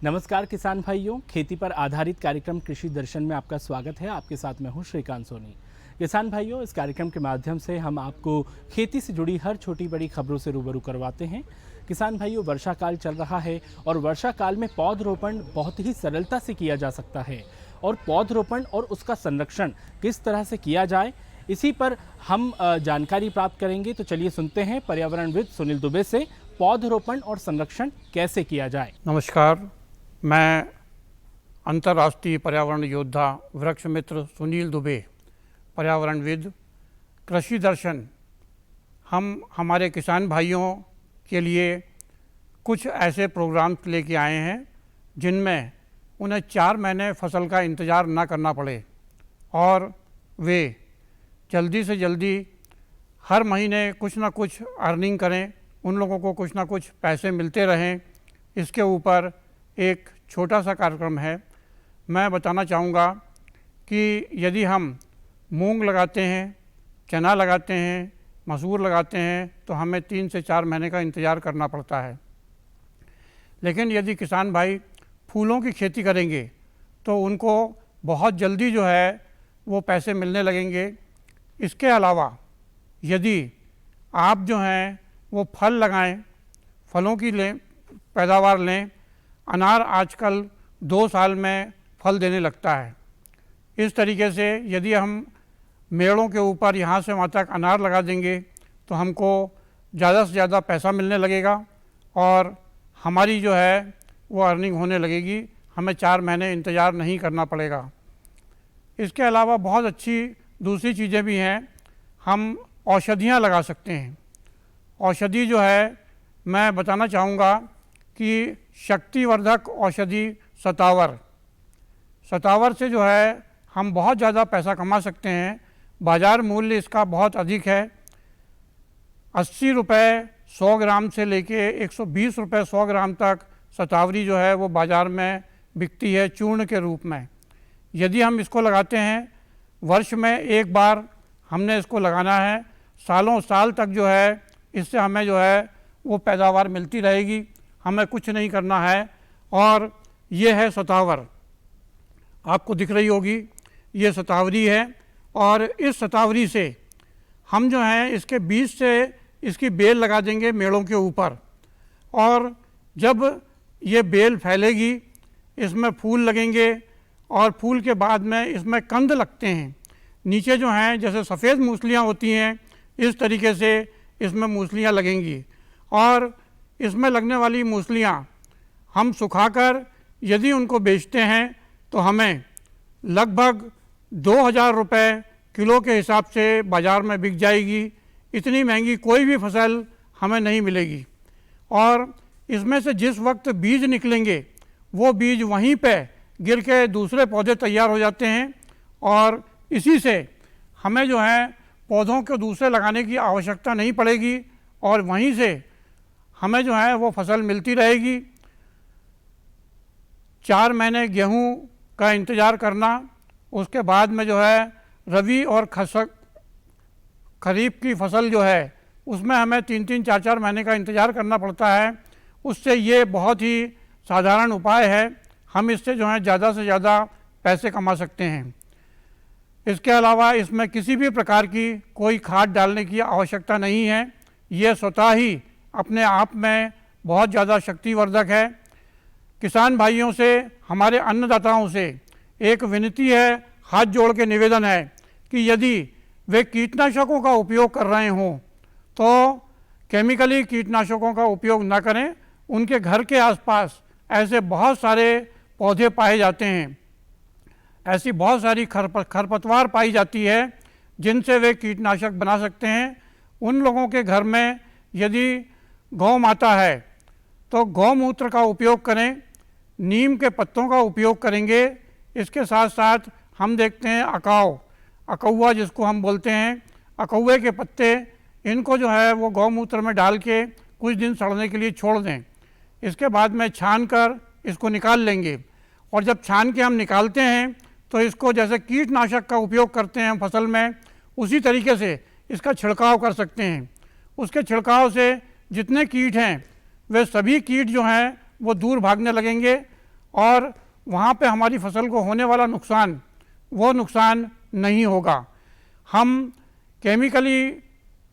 नमस्कार किसान भाइयों, खेती पर आधारित कार्यक्रम कृषि दर्शन में आपका स्वागत है। आपके साथ मैं हूं श्रीकांत सोनी। किसान भाइयों, इस कार्यक्रम के माध्यम से हम आपको खेती से जुड़ी हर छोटी बड़ी खबरों से रूबरू करवाते हैं। किसान भाइयों, वर्षा काल चल रहा है और वर्षा काल में पौधरोपण बहुत ही सरलता से किया जा सकता है और पौधरोपण और उसका संरक्षण किस तरह से किया जाए, इसी पर हम जानकारी प्राप्त करेंगे। तो चलिए सुनते हैं पर्यावरणविद सुनील दुबे से पौधरोपण और संरक्षण कैसे किया जाए। नमस्कार, मैं अंतर्राष्ट्रीय पर्यावरण योद्धा वृक्ष मित्र सुनील दुबे, पर्यावरणविद, कृषि दर्शन। हम हमारे किसान भाइयों के लिए कुछ ऐसे प्रोग्राम्स लेके आए हैं जिनमें उन्हें 4 महीने फसल का इंतज़ार ना करना पड़े और वे जल्दी से जल्दी हर महीने कुछ ना कुछ अर्निंग करें, उन लोगों को कुछ ना कुछ पैसे मिलते रहें। इसके ऊपर एक छोटा सा कार्यक्रम है। मैं बताना चाहूँगा कि यदि हम मूंग लगाते हैं, चना लगाते हैं, मसूर लगाते हैं तो हमें 3 से 4 महीने का इंतज़ार करना पड़ता है। लेकिन यदि किसान भाई फूलों की खेती करेंगे तो उनको बहुत जल्दी जो है वो पैसे मिलने लगेंगे। इसके अलावा यदि आप जो हैं वो फल लगाएं, फलों की पैदावार लें। अनार आजकल 2 साल में फल देने लगता है। इस तरीके से यदि हम मेड़ों के ऊपर यहाँ से वहाँ तक अनार लगा देंगे तो हमको ज़्यादा से ज़्यादा पैसा मिलने लगेगा और हमारी जो है वो अर्निंग होने लगेगी। हमें 4 महीने इंतज़ार नहीं करना पड़ेगा। इसके अलावा बहुत अच्छी दूसरी चीज़ें भी हैं। हम औषधियाँ लगा सकते हैं। औषधि जो है, मैं बताना चाहूँगा कि शक्तिवर्धक औषधि सतावर से जो है हम बहुत ज़्यादा पैसा कमा सकते हैं। बाज़ार मूल्य इसका बहुत अधिक है। 80 रुपये 100 ग्राम से लेके 120 रुपये 100 ग्राम तक शतावरी जो है वो बाज़ार में बिकती है चूर्ण के रूप में। यदि हम इसको लगाते हैं, वर्ष में एक बार हमने इसको लगाना है, सालों साल तक जो है इससे हमें जो है वो पैदावार मिलती रहेगी। हमें कुछ नहीं करना है। और ये है शतावर, आपको दिख रही होगी, ये शतावरी है। और इस शतावरी से हम जो हैं इसके बीज से इसकी बेल लगा देंगे मेड़ों के ऊपर, और जब ये बेल फैलेगी इसमें फूल लगेंगे और फूल के बाद में इसमें कंद लगते हैं। नीचे जो हैं जैसे सफ़ेद मूसलियाँ होती हैं, इस तरीके से इसमें मूसलियाँ लगेंगी। और इसमें लगने वाली मूसलियाँ हम सुखाकर यदि उनको बेचते हैं तो हमें लगभग 2000 रुपये किलो के हिसाब से बाज़ार में बिक जाएगी। इतनी महंगी कोई भी फसल हमें नहीं मिलेगी। और इसमें से जिस वक्त बीज निकलेंगे वो बीज वहीं पे गिर के दूसरे पौधे तैयार हो जाते हैं और इसी से हमें जो है पौधों को दूसरे लगाने की आवश्यकता नहीं पड़ेगी और वहीं से हमें जो है वो फसल मिलती रहेगी। 4 महीने गेहूं का इंतज़ार करना, उसके बाद में जो है रबी और खरीफ की फसल जो है उसमें हमें 3-3, 4-4 महीने का इंतज़ार करना पड़ता है। उससे ये बहुत ही साधारण उपाय है। हम इससे जो है ज़्यादा से ज़्यादा पैसे कमा सकते हैं। इसके अलावा इसमें किसी भी प्रकार की कोई खाद डालने की आवश्यकता नहीं है। ये स्वतः ही अपने आप में बहुत ज़्यादा शक्तिवर्धक है। किसान भाइयों से, हमारे अन्नदाताओं से एक विनती है, हाथ जोड़ के निवेदन है कि यदि वे कीटनाशकों का उपयोग कर रहे हों तो केमिकली कीटनाशकों का उपयोग न करें। उनके घर के आसपास ऐसे बहुत सारे पौधे पाए जाते हैं, ऐसी बहुत सारी खरपतवार पाई जाती है जिनसे वे कीटनाशक बना सकते हैं। उन लोगों के घर में यदि गौ माता है तो गौमूत्र का उपयोग करें, नीम के पत्तों का उपयोग करेंगे। इसके साथ साथ हम देखते हैं अकौवा जिसको हम बोलते हैं, अकौवे के पत्ते, इनको जो है वो गौमूत्र में डाल के कुछ दिन सड़ने के लिए छोड़ दें। इसके बाद में छान कर इसको निकाल लेंगे और जब छान के हम निकालते हैं तो इसको जैसे कीटनाशक का उपयोग करते हैं फसल में, उसी तरीके से इसका छिड़काव कर सकते हैं। उसके छिड़काव से जितने कीट हैं वे सभी कीट जो हैं वो दूर भागने लगेंगे और वहाँ पे हमारी फसल को होने वाला नुकसान वो नुकसान नहीं होगा। हम केमिकली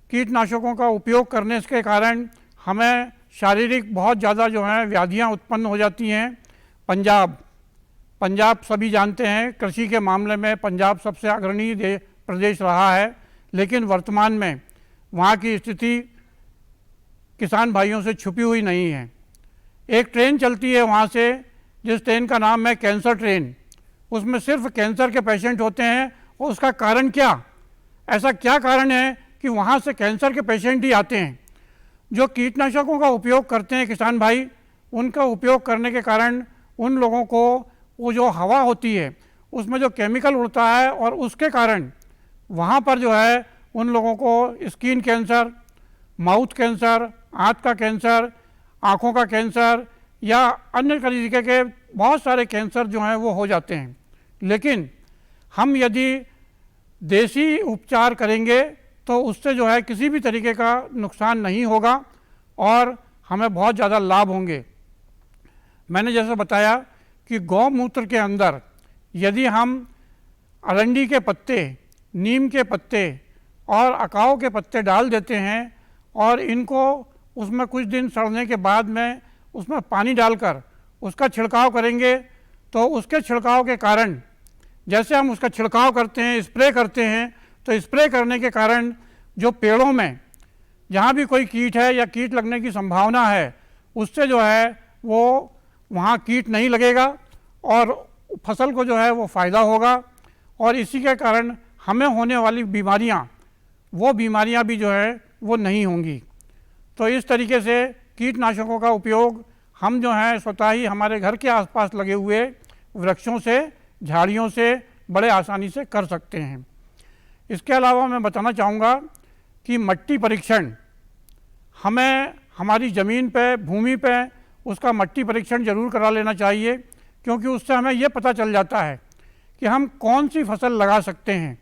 कीटनाशकों का उपयोग करने के कारण हमें शारीरिक बहुत ज़्यादा जो है व्याधियाँ उत्पन्न हो जाती हैं। पंजाब सभी जानते हैं, कृषि के मामले में पंजाब सबसे अग्रणी प्रदेश रहा है, लेकिन वर्तमान में वहाँ की स्थिति किसान भाइयों से छुपी हुई नहीं है। एक ट्रेन चलती है वहाँ से, जिस ट्रेन का नाम है कैंसर ट्रेन। उसमें सिर्फ कैंसर के पेशेंट होते हैं। और उसका कारण क्या, ऐसा क्या कारण है कि वहाँ से कैंसर के पेशेंट ही आते हैं? जो कीटनाशकों का उपयोग करते हैं किसान भाई, उनका उपयोग करने के कारण उन लोगों को वो जो हवा होती है उसमें जो केमिकल उड़ता है, और उसके कारण वहाँ पर जो है उन लोगों को स्किन कैंसर, माउथ कैंसर, आँत का कैंसर, आँखों का कैंसर या अन्य तरीके के बहुत सारे कैंसर जो हैं वो हो जाते हैं। लेकिन हम यदि देसी उपचार करेंगे तो उससे जो है किसी भी तरीके का नुकसान नहीं होगा और हमें बहुत ज़्यादा लाभ होंगे। मैंने जैसे बताया कि गौमूत्र के अंदर यदि हम अरंडी के पत्ते, नीम के पत्ते और अकाव के पत्ते डाल देते हैं और इनको उसमें कुछ दिन सड़ने के बाद में उसमें पानी डालकर उसका छिड़काव करेंगे, तो उसके छिड़काव के कारण, जैसे हम उसका छिड़काव करते हैं, स्प्रे करते हैं, तो स्प्रे करने के कारण जो पेड़ों में जहाँ भी कोई कीट है या कीट लगने की संभावना है, उससे जो है वो वहाँ कीट नहीं लगेगा और फसल को जो है वो फ़ायदा होगा। और इसी के कारण हमें होने वाली बीमारियाँ, वो बीमारियाँ भी जो है वो नहीं होंगी। तो इस तरीके से कीटनाशकों का उपयोग हम जो हैं स्वतः ही हमारे घर के आसपास लगे हुए वृक्षों से, झाड़ियों से बड़े आसानी से कर सकते हैं। इसके अलावा मैं बताना चाहूँगा कि मिट्टी परीक्षण, हमें हमारी ज़मीन पे, भूमि पे उसका मिट्टी परीक्षण ज़रूर करा लेना चाहिए, क्योंकि उससे हमें ये पता चल जाता है कि हम कौन सी फसल लगा सकते हैं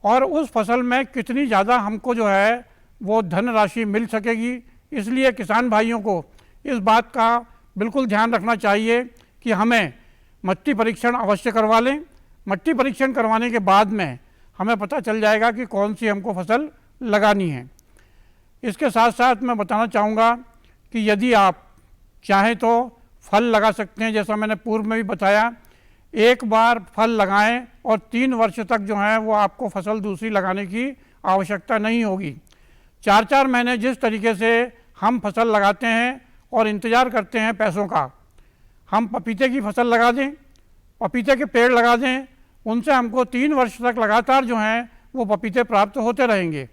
और उस फसल में कितनी ज़्यादा हमको जो है वो धनराशि मिल सकेगी। इसलिए किसान भाइयों को इस बात का बिल्कुल ध्यान रखना चाहिए कि हमें मिट्टी परीक्षण अवश्य करवा लें। मिट्टी परीक्षण करवाने के बाद में हमें पता चल जाएगा कि कौन सी हमको फसल लगानी है। इसके साथ साथ मैं बताना चाहूँगा कि यदि आप चाहें तो फल लगा सकते हैं। जैसा मैंने पूर्व में भी बताया, एक बार फल लगाएं और 3 वर्ष तक जो है वो आपको फसल दूसरी लगाने की आवश्यकता नहीं होगी। 4-4 महीने जिस तरीके से हम फसल लगाते हैं और इंतज़ार करते हैं पैसों का, हम पपीते की फसल लगा दें, पपीते के पेड़ लगा दें, उनसे हमको 3 वर्ष तक लगातार जो हैं वो पपीते प्राप्त होते रहेंगे।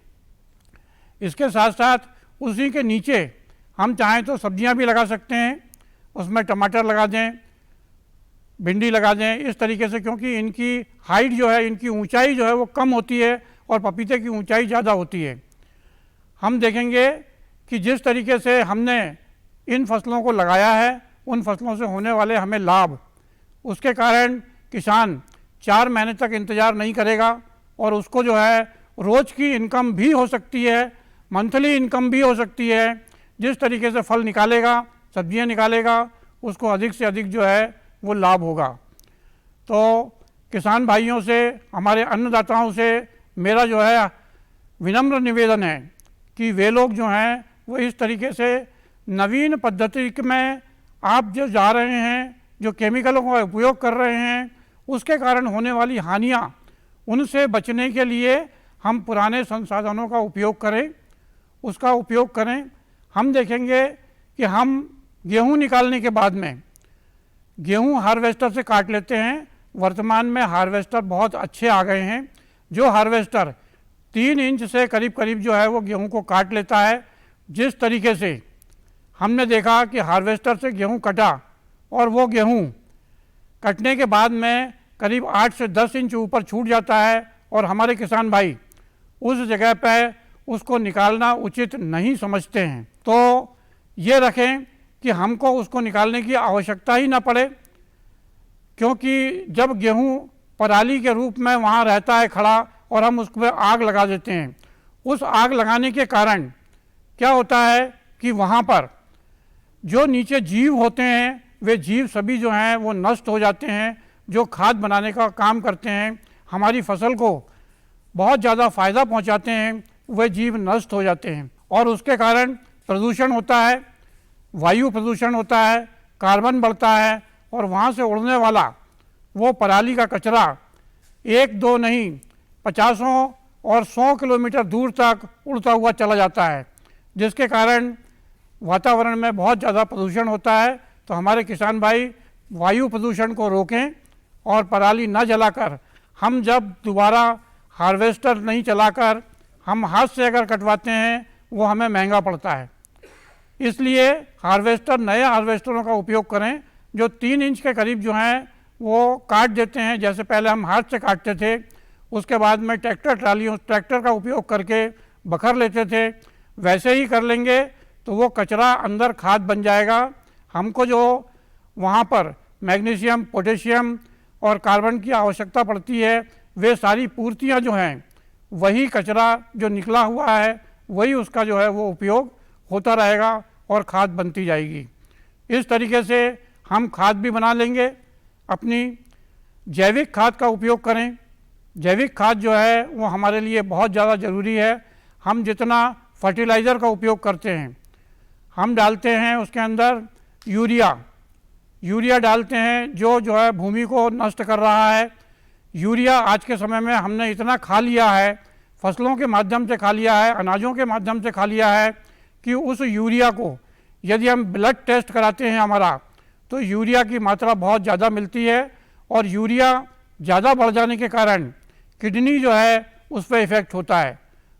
इसके साथ साथ उसी के नीचे हम चाहें तो सब्जियां भी लगा सकते हैं, उसमें टमाटर लगा दें, भिंडी लगा दें, इस तरीके से, क्योंकि इनकी हाइट जो है, इनकी ऊंचाई जो है वो कम होती है और पपीते की ऊंचाई ज़्यादा होती है। हम देखेंगे कि जिस तरीके से हमने इन फसलों को लगाया है, उन फसलों से होने वाले हमें लाभ, उसके कारण किसान 4 महीने तक इंतज़ार नहीं करेगा और उसको जो है रोज़ की इनकम भी हो सकती है, मंथली इनकम भी हो सकती है। जिस तरीके से फल निकालेगा, सब्जियां निकालेगा, उसको अधिक से अधिक जो है वो लाभ होगा। तो किसान भाइयों से, हमारे अन्नदाताओं से मेरा जो है विनम्र निवेदन है कि वे लोग जो हैं वो इस तरीके से नवीन पद्धति में आप जो जा रहे हैं, जो केमिकलों का उपयोग कर रहे हैं, उसके कारण होने वाली हानियाँ, उनसे बचने के लिए हम पुराने संसाधनों का उपयोग करें, उसका उपयोग करें। हम देखेंगे कि हम गेहूं निकालने के बाद में गेहूं हार्वेस्टर से काट लेते हैं। वर्तमान में हार्वेस्टर बहुत अच्छे आ गए हैं, जो हार्वेस्टर 3 इंच से करीब करीब जो है वो गेहूं को काट लेता है। जिस तरीके से हमने देखा कि हार्वेस्टर से गेहूं कटा और वो गेहूं कटने के बाद में करीब 8 से 10 इंच ऊपर छूट जाता है और हमारे किसान भाई उस जगह पर उसको निकालना उचित नहीं समझते हैं। तो ये रखें कि हमको उसको निकालने की आवश्यकता ही ना पड़े, क्योंकि जब गेहूं पराली के रूप में वहाँ रहता है खड़ा और हम उस पर आग लगा देते हैं, उस आग लगाने के कारण क्या होता है कि वहाँ पर जो नीचे जीव होते हैं, वे जीव सभी जो हैं वो नष्ट हो जाते हैं, जो खाद बनाने का काम करते हैं, हमारी फसल को बहुत ज़्यादा फ़ायदा पहुंचाते हैं, वे जीव नष्ट हो जाते हैं और उसके कारण प्रदूषण होता है, वायु प्रदूषण होता है, कार्बन बढ़ता है और वहाँ से उड़ने वाला वो पराली का कचरा 1-2 नहीं 50 और 100 किलोमीटर दूर तक उड़ता हुआ चला जाता है, जिसके कारण वातावरण में बहुत ज़्यादा प्रदूषण होता है। तो हमारे किसान भाई वायु प्रदूषण को रोकें और पराली न जलाकर, हम जब दोबारा हार्वेस्टर नहीं चलाकर हम हाथ से अगर कटवाते हैं वो हमें महंगा पड़ता है, इसलिए हार्वेस्टर, नए हार्वेस्टरों का उपयोग करें जो 3 इंच के करीब जो हैं वो काट देते हैं। जैसे पहले हम हाथ से काटते थे, उसके बाद में ट्रैक्टर का उपयोग करके बखर लेते थे, वैसे ही कर लेंगे तो वो कचरा अंदर खाद बन जाएगा। हमको जो वहाँ पर मैग्नीशियम, पोटेशियम और कार्बन की आवश्यकता पड़ती है, वे सारी पूर्तियाँ जो हैं वही कचरा जो निकला हुआ है वही उसका जो है वो उपयोग होता रहेगा और खाद बनती जाएगी। इस तरीके से हम खाद भी बना लेंगे। अपनी जैविक खाद का उपयोग करें। जैविक खाद जो है वो हमारे लिए बहुत ज़्यादा ज़रूरी है। हम जितना फर्टिलाइज़र का उपयोग करते हैं, हम डालते हैं उसके अंदर यूरिया डालते हैं जो है भूमि को नष्ट कर रहा है। यूरिया आज के समय में हमने इतना खा लिया है, फसलों के माध्यम से खा लिया है, अनाजों के माध्यम से खा लिया है कि उस यूरिया को यदि हम ब्लड टेस्ट कराते हैं हमारा, तो यूरिया की मात्रा बहुत ज़्यादा मिलती है और यूरिया ज़्यादा बढ़ जाने के कारण किडनी जो है उस पर इफ़ेक्ट होता है।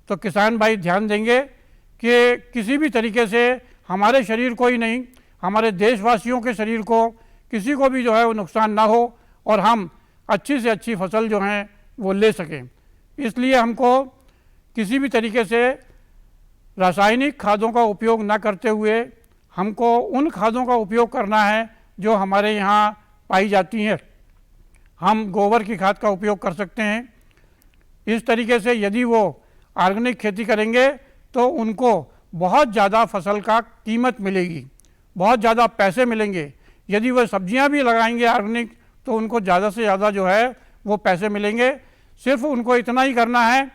तो किसान भाई ध्यान देंगे कि किसी भी तरीके से हमारे शरीर को ही नहीं, हमारे देशवासियों के शरीर को, किसी को भी जो है वो नुकसान ना हो और हम अच्छी से अच्छी फसल जो हैं वो ले सकें। इसलिए हमको किसी भी तरीके से रासायनिक खादों का उपयोग ना करते हुए हमको उन खादों का उपयोग करना है जो हमारे यहाँ पाई जाती हैं। हम गोबर की खाद का उपयोग कर सकते हैं। इस तरीके से यदि वो ऑर्गेनिक खेती करेंगे तो उनको बहुत ज़्यादा फसल का कीमत मिलेगी, बहुत ज़्यादा पैसे मिलेंगे। यदि वह सब्जियां भी लगाएंगे ऑर्गेनिक तो उनको ज़्यादा से ज़्यादा जो है वो पैसे मिलेंगे। सिर्फ उनको इतना ही करना है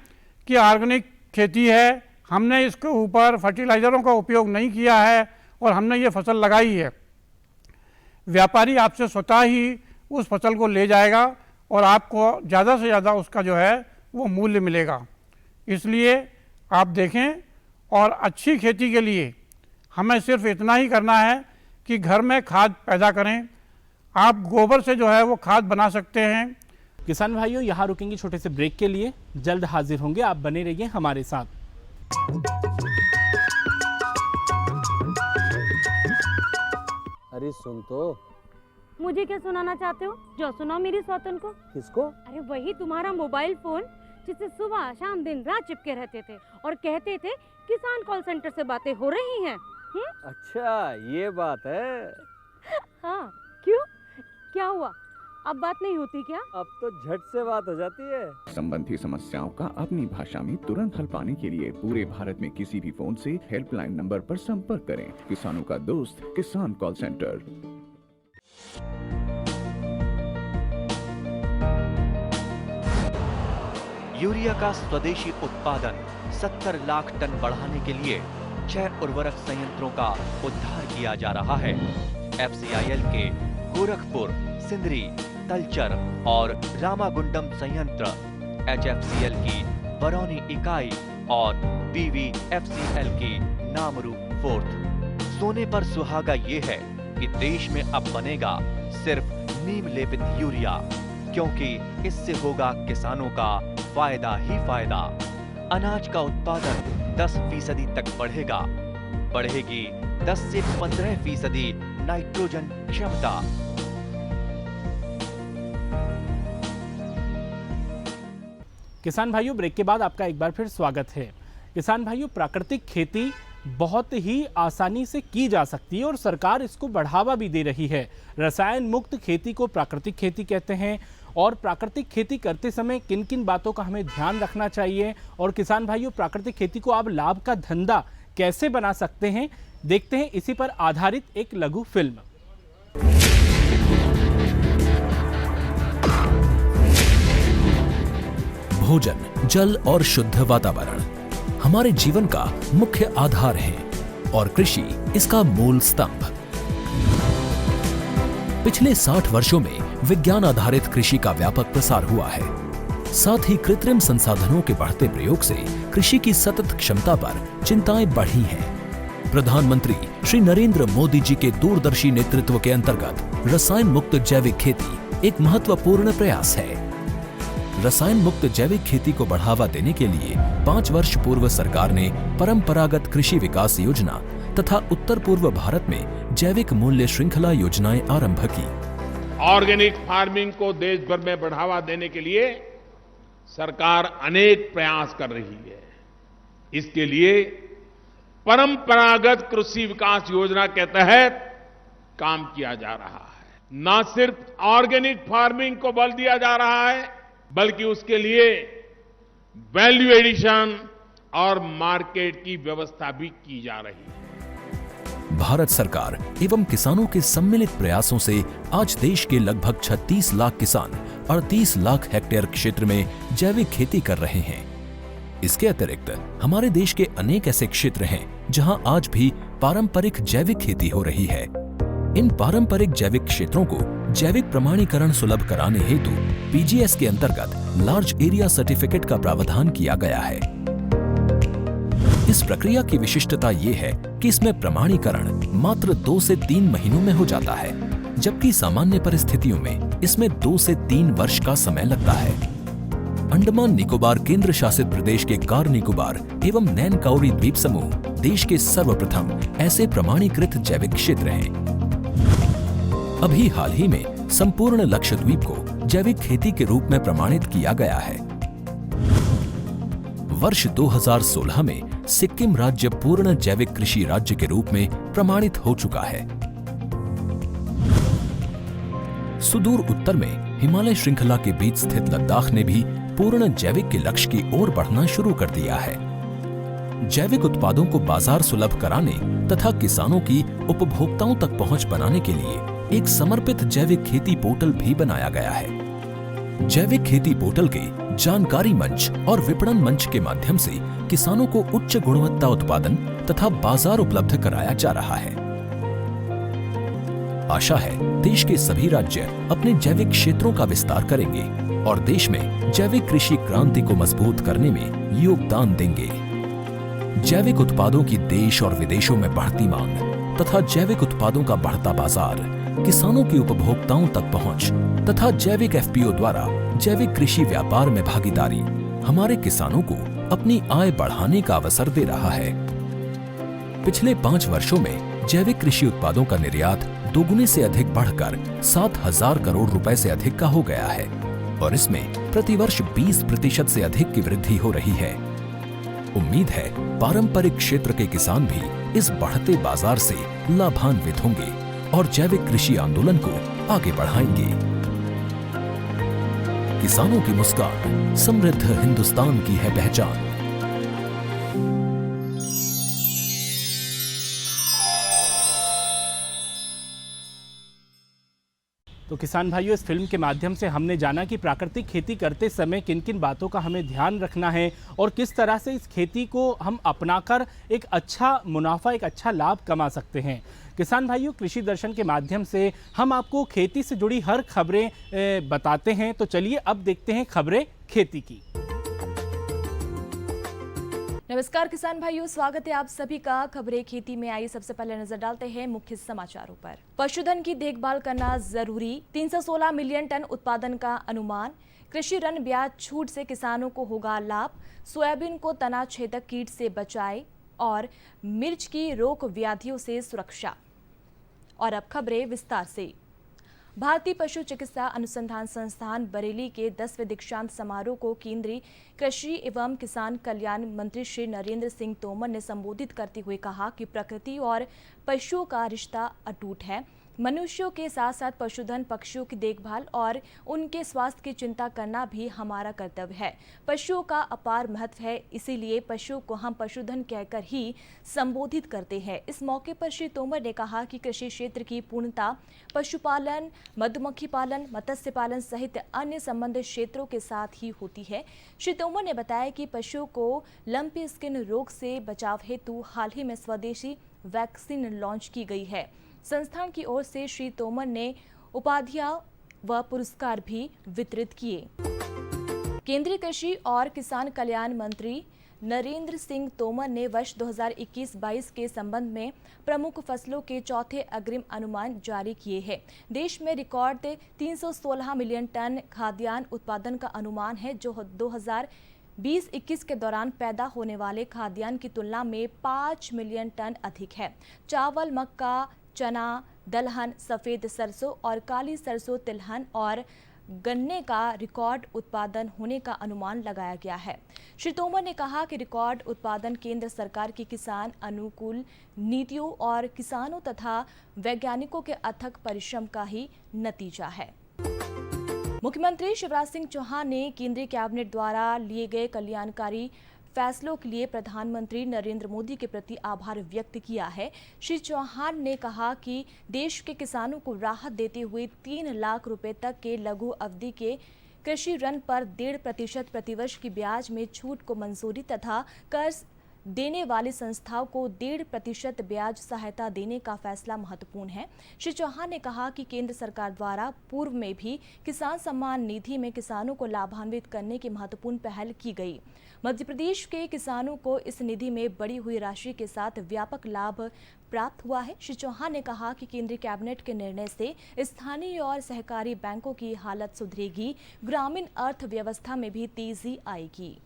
कि ऑर्गेनिक खेती है, हमने इसके ऊपर फर्टिलाइज़रों का उपयोग नहीं किया है और हमने ये फसल लगाई है। व्यापारी आपसे स्वतः ही उस फसल को ले जाएगा और आपको ज़्यादा से ज़्यादा उसका जो है वो मूल्य मिलेगा। इसलिए आप देखें, और अच्छी खेती के लिए हमें सिर्फ इतना ही करना है कि घर में खाद पैदा करें। आप गोबर से जो है वो खाद बना सकते हैं। किसान भाइयों, यहाँ रुकेंगे छोटे से ब्रेक के लिए, जल्द हाजिर होंगे, आप बने रहिए हमारे साथ। अरे सुन तो। मुझे क्या सुनाना चाहते हो? जो सुनाओ मेरी सौतन को। किसको? अरे वही तुम्हारा मोबाइल फोन जिससे सुबह शाम दिन रात चिपके रहते थे और कहते थे किसान कॉल सेंटर से बातें हो रही हैं। अच्छा ये बात है। हाँ, क्यों, क्या हुआ? अब बात नहीं होती क्या? अब तो झट से बात हो जाती है। संबंधी समस्याओं का अपनी भाषा में तुरंत हल पाने के लिए पूरे भारत में किसी भी फोन से हेल्पलाइन नंबर पर संपर्क करें। किसानों का दोस्त किसान कॉल सेंटर। यूरिया का स्वदेशी उत्पादन 70 लाख टन बढ़ाने के लिए 6 उर्वरक संयंत्रों का उद्धार किया जा रहा है। FCIL के गोरखपुर, सिंदरी, तलचर और रामागुंडम संयंत्र, HFCL की बरौनी इकाई और BVFCL की नामरू फोर्थ। सोने पर सुहागा ये है कि देश में अब बनेगा सिर्फ नीम लेपित यूरिया, क्योंकि इससे होगा किसानों का फायदा ही फायदा। अनाज का उत्पादन 10% तक बढ़ेगा, बढ़ेगी 10 से 15% नाइट्रोजन क्षमता। किसान भाइयों, ब्रेक के बाद आपका एक बार फिर स्वागत है। किसान भाइयों, प्राकृतिक खेती बहुत ही आसानी से की जा सकती है और सरकार इसको बढ़ावा भी दे रही है। रसायन मुक्त खेती को प्राकृतिक खेती कहते हैं और प्राकृतिक खेती करते समय किन किन बातों का हमें ध्यान रखना चाहिए, और किसान भाइयों प्राकृतिक खेती को आप लाभ का धंधा कैसे बना सकते हैं, देखते हैं इसी पर आधारित एक लघु फिल्म। भोजन, जल और शुद्ध वातावरण हमारे जीवन का मुख्य आधार है और कृषि इसका मूल स्तंभ। पिछले 60 वर्षों में विज्ञान आधारित कृषि का व्यापक प्रसार हुआ है। साथ ही कृत्रिम संसाधनों के बढ़ते प्रयोग से कृषि की सतत क्षमता पर चिंताएं बढ़ी हैं। प्रधानमंत्री श्री नरेंद्र मोदी जी के दूरदर्शी नेतृत्व के अंतर्गत रसायन मुक्त जैविक खेती एक महत्वपूर्ण प्रयास है। रसायन मुक्त जैविक खेती को बढ़ावा देने के लिए 5 वर्ष पूर्व सरकार ने परंपरागत कृषि विकास योजना तथा उत्तर पूर्व भारत में जैविक मूल्य श्रृंखला योजनाएं आरंभ की। ऑर्गेनिक फार्मिंग को देश भर में बढ़ावा देने के लिए सरकार अनेक प्रयास कर रही है। इसके लिए परंपरागत कृषि विकास योजना के तहत काम किया जा रहा है। न सिर्फ ऑर्गेनिक फार्मिंग को बल दिया जा रहा है, बल्कि उसके लिए वैल्यू एडिशन और मार्केट की व्यवस्था भी की जा रही है। भारत सरकार एवं किसानों के सम्मिलित प्रयासों से आज देश के लगभग 36 लाख किसान 38 लाख हेक्टेयर क्षेत्र में जैविक खेती कर रहे हैं। इसके अतिरिक्त हमारे देश के अनेक ऐसे क्षेत्र हैं जहां आज भी पारंपरिक जैविक खेती हो रही है। इन पारंपरिक जैविक क्षेत्रों को जैविक प्रमाणीकरण सुलभ कराने हेतु पीजीएस के अंतर्गत लार्ज एरिया सर्टिफिकेट का प्रावधान किया गया है। इस प्रक्रिया की विशिष्टता ये है कि इसमें प्रमाणीकरण मात्र 2 से 3 महीनों में हो जाता है, जबकि सामान्य परिस्थितियों में इसमें 2 से 3 वर्ष का समय लगता है। अंडमान निकोबार केंद्र शासित प्रदेश के कार निकोबार एवं नैन काउरी द्वीप समूह देश के सर्वप्रथम ऐसे प्रमाणीकृत जैविक क्षेत्र हैं। अभी हाल ही में संपूर्ण लक्षद्वीप को जैविक खेती के रूप में प्रमाणित किया गया है। वर्ष 2016 में सिक्किम राज्य पूर्ण जैविक कृषि राज्य के रूप में प्रमाणित हो चुका है। सुदूर उत्तर में हिमालय श्रृंखला के बीच स्थित लद्दाख ने भी पूर्ण जैविक के लक्ष्य की ओर बढ़ना शुरू कर दिया है। जैविक उत्पादों को बाजार सुलभ कराने तथा किसानों की उपभोक्ताओं तक पहुंच बनाने के लिए एक समर्पित जैविक खेती पोर्टल भी बनाया गया है। जैविक खेती पोर्टल के जानकारी मंच और विपणन मंच के माध्यम से किसानों को उच्च गुणवत्ता उत्पादन तथा बाजार उपलब्ध कराया जा रहा है। आशा है देश के सभी राज्य अपने जैविक क्षेत्रों का विस्तार करेंगे और देश में जैविक कृषि क्रांति को मजबूत करने में योगदान देंगे। जैविक उत्पादों की देश और विदेशों में बढ़ती मांग तथा जैविक उत्पादों का बढ़ता बाजार, किसानों की उपभोक्ताओं तक पहुंच तथा जैविक एफपीओ द्वारा जैविक कृषि व्यापार में भागीदारी हमारे किसानों को अपनी आय बढ़ाने का अवसर दे रहा है। पिछले 5 वर्षों में जैविक कृषि उत्पादों का निर्यात दोगुने से अधिक बढ़कर 7,000 करोड़ रुपए से अधिक का हो गया है और इसमें प्रतिवर्ष 20% से अधिक की वृद्धि हो रही है। उम्मीद है पारंपरिक क्षेत्र के किसान भी इस बढ़ते बाजार से लाभान्वित होंगे और जैविक कृषि आंदोलन को आगे बढ़ाएंगे। किसानों की मुस्कान समृद्ध हिंदुस्तान की है पहचान। तो किसान भाइयों, इस फिल्म के माध्यम से हमने जाना कि प्राकृतिक खेती करते समय किन किन बातों का हमें ध्यान रखना है और किस तरह से इस खेती को हम अपनाकर एक अच्छा मुनाफा, एक अच्छा लाभ कमा सकते हैं। किसान भाइयों, कृषि दर्शन के माध्यम से हम आपको खेती से जुड़ी हर खबरें बताते हैं। तो चलिए अब देखते हैं खबरें खेती की। नमस्कार किसान भाइयों, स्वागत है आप सभी का खबरें खेती में। आइए सबसे पहले नजर डालते हैं मुख्य समाचारों पर। पशुधन की देखभाल करना जरूरी, 316 मिलियन टन उत्पादन का अनुमान। कृषि ऋण ब्याज छूट से किसानों को होगा लाभ। सोयाबीन को तना छेदक कीट से बचाए और मिर्च की रोग व्याधियों से सुरक्षा। और अब खबरें विस्तार से। भारतीय पशु चिकित्सा अनुसंधान संस्थान बरेली के 10वें दीक्षांत समारोह को केंद्रीय कृषि एवं किसान कल्याण मंत्री श्री नरेंद्र सिंह तोमर ने संबोधित करते हुए कहा कि प्रकृति और पशुओं का रिश्ता अटूट है। मनुष्यों के साथ साथ पशुधन पक्षियों की देखभाल और उनके स्वास्थ्य की चिंता करना भी हमारा कर्तव्य है। पशुओं का अपार महत्व है, इसीलिए पशुओं को हम पशुधन कहकर ही संबोधित करते हैं। इस मौके पर श्री तोमर ने कहा कि कृषि क्षेत्र की पूर्णता पशुपालन, मधुमक्खी पालन, मत्स्य पालन सहित अन्य संबंधित क्षेत्रों के साथ ही होती है। श्री तोमर ने बताया कि पशुओं को लंपी स्किन रोग से बचाव हेतु हाल ही में स्वदेशी वैक्सीन लॉन्च की गई है। संस्थान की ओर से श्री तोमर ने उपाधियां व पुरस्कार भी वितरित किए। केंद्रीय कृषि और किसान कल्याण मंत्री नरेंद्र सिंह तोमर ने वर्ष 2021-22 के संबंध में प्रमुख फसलों के चौथे अग्रिम अनुमान जारी किए हैं। देश में रिकॉर्ड 316 मिलियन टन खाद्यान्न उत्पादन का अनुमान है, जो 2020-21 के दौरान पैदा होने वाले खाद्यान्न की तुलना में 5 मिलियन टन अधिक है। चावल, मक्का, चना, दलहन, सफेद सरसों और काली सरसों, तिलहन और गन्ने का रिकॉर्ड उत्पादन होने का अनुमान लगाया गया है। श्री तोमर ने कहा कि रिकॉर्ड उत्पादन केंद्र सरकार की किसान अनुकूल नीतियों और किसानों तथा वैज्ञानिकों के अथक परिश्रम का ही नतीजा है। मुख्यमंत्री शिवराज सिंह चौहान ने केंद्रीय कैबिनेट द्वारा लिए गए कल्याणकारी फैसलों के लिए प्रधानमंत्री नरेंद्र मोदी के प्रति आभार व्यक्त किया है। श्री चौहान ने कहा कि देश के किसानों को राहत देते हुए 3 लाख रुपए तक के लघु अवधि के कृषि ऋण पर 1.5% प्रतिवर्ष की ब्याज में छूट को मंजूरी तथा कर्ज देने वाली संस्थाओं को 1.5% ब्याज सहायता देने का फैसला महत्वपूर्ण है। श्री चौहान ने कहा कि केंद्र सरकार द्वारा पूर्व में भी किसान सम्मान निधि में किसानों को लाभान्वित करने की महत्वपूर्ण पहल की गई। मध्य प्रदेश के किसानों को इस निधि में बढ़ी हुई राशि के साथ व्यापक लाभ प्राप्त हुआ है। श्री चौहान ने कहा कि केंद्रीय कैबिनेट के निर्णय से स्थानीय और सहकारी बैंकों की हालत सुधरेगी, ग्रामीण अर्थव्यवस्था में भी तेजी आएगी।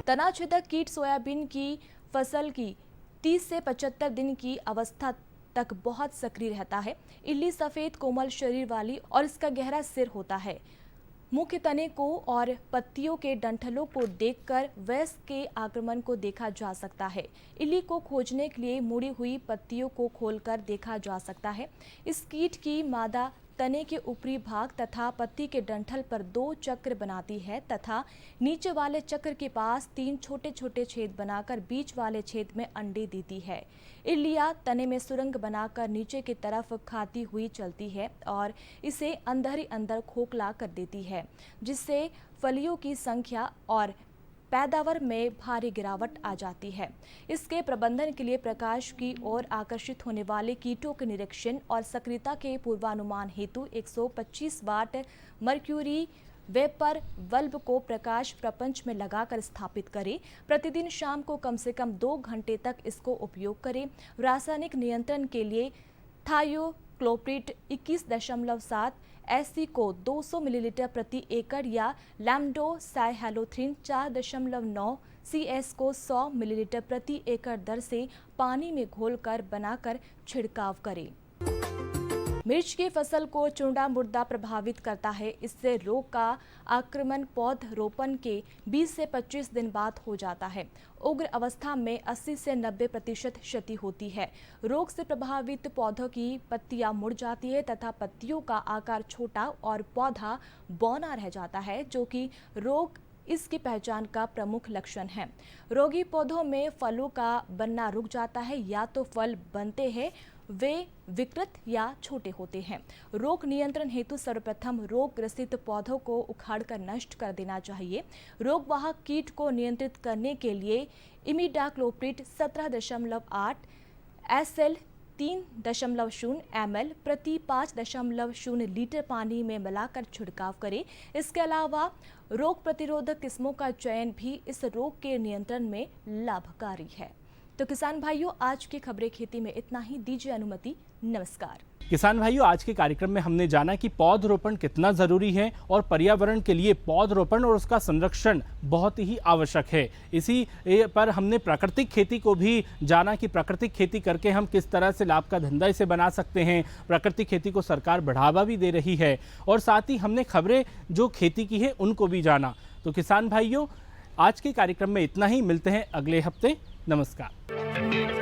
तनाछेदक कीट सोयाबीन की फसल की 30 से 75 दिन की अवस्था तक बहुत सक्रिय रहता है। इल्ली सफेद कोमल शरीर वाली और इसका गहरा सिर होता है। मुख्य तने को और पत्तियों के डंठलों को देखकर वयस्क के आक्रमण को देखा जा सकता है। इल्ली को खोजने के लिए मुड़ी हुई पत्तियों को खोलकर देखा जा सकता है। इस कीट की मादा तने के ऊपरी भाग तथा पत्ती के डंठल पर 2 चक्र बनाती है तथा नीचे वाले चक्र के पास 3 छोटे छोटे छेद बनाकर बीच वाले छेद में अंडे देती है। इल्लियाँ तने में सुरंग बनाकर नीचे की तरफ खाती हुई चलती है और इसे अंदर ही अंदर खोखला कर देती है, जिससे फलियों की संख्या और पैदावार में भारी गिरावट आ जाती है। इसके प्रबंधन के लिए प्रकाश की ओर आकर्षित होने वाले कीटों के निरीक्षण और सक्रियता के पूर्वानुमान हेतु 125 वाट मर्क्यूरी वेपर बल्ब को प्रकाश प्रपंच में लगाकर स्थापित करें। प्रतिदिन शाम को कम से कम 2 घंटे तक इसको उपयोग करें। रासायनिक नियंत्रण के लिए थायोक्लोप्रिड 21.7 एससी को 200 मिलीलीटर प्रति एकड़ या लैम्डो साइहेलोथ्रिन 4.9 सीएस को 100 मिलीलीटर प्रति एकड़ दर से पानी में घोलकर बनाकर छिड़काव करें। मिर्च की फसल को चुंडा मुर्दा प्रभावित करता है। इससे रोग का आक्रमण पौध रोपण के 20 से 25 दिन बाद हो जाता है। उग्र अवस्था में 80 से 90% क्षति होती है। रोग से प्रभावित पौधों की पत्तियां मुड़ जाती है तथा पत्तियों का आकार छोटा और पौधा बौना रह जाता है, जो कि रोग इसकी पहचान का प्रमुख लक्षण है। रोगी पौधों में फलों का बनना रुक जाता है, या तो फल बनते हैं वे विकृत या छोटे होते हैं। रोग नियंत्रण हेतु सर्वप्रथम रोग ग्रसित पौधों को उखाड़कर नष्ट कर देना चाहिए। रोगवाहक कीट को नियंत्रित करने के लिए इमिडाक्लोप्रिड 17.8 एसएल 3.0 ml प्रति 5.0 लीटर पानी में मिलाकर छिड़काव करें। इसके अलावा रोग प्रतिरोधक किस्मों का चयन भी इस रोग के नियंत्रण में लाभकारी है। तो किसान भाइयों, आज की खबरें खेती में इतना ही। दीजिए अनुमति। नमस्कार। किसान भाइयों, आज के कार्यक्रम में हमने जाना कि पौधरोपण कितना जरूरी है और पर्यावरण के लिए पौधरोपण और उसका संरक्षण बहुत ही आवश्यक है। इसी पर हमने प्राकृतिक खेती को भी जाना कि प्राकृतिक खेती करके हम किस तरह से लाभ का धंधा इसे बना सकते हैं। प्राकृतिक खेती को सरकार बढ़ावा भी दे रही है और साथ ही हमने खबरें जो खेती की है उनको भी जाना। तो किसान भाइयों, आज के कार्यक्रम में इतना ही। मिलते हैं अगले हफ्ते। नमस्कार।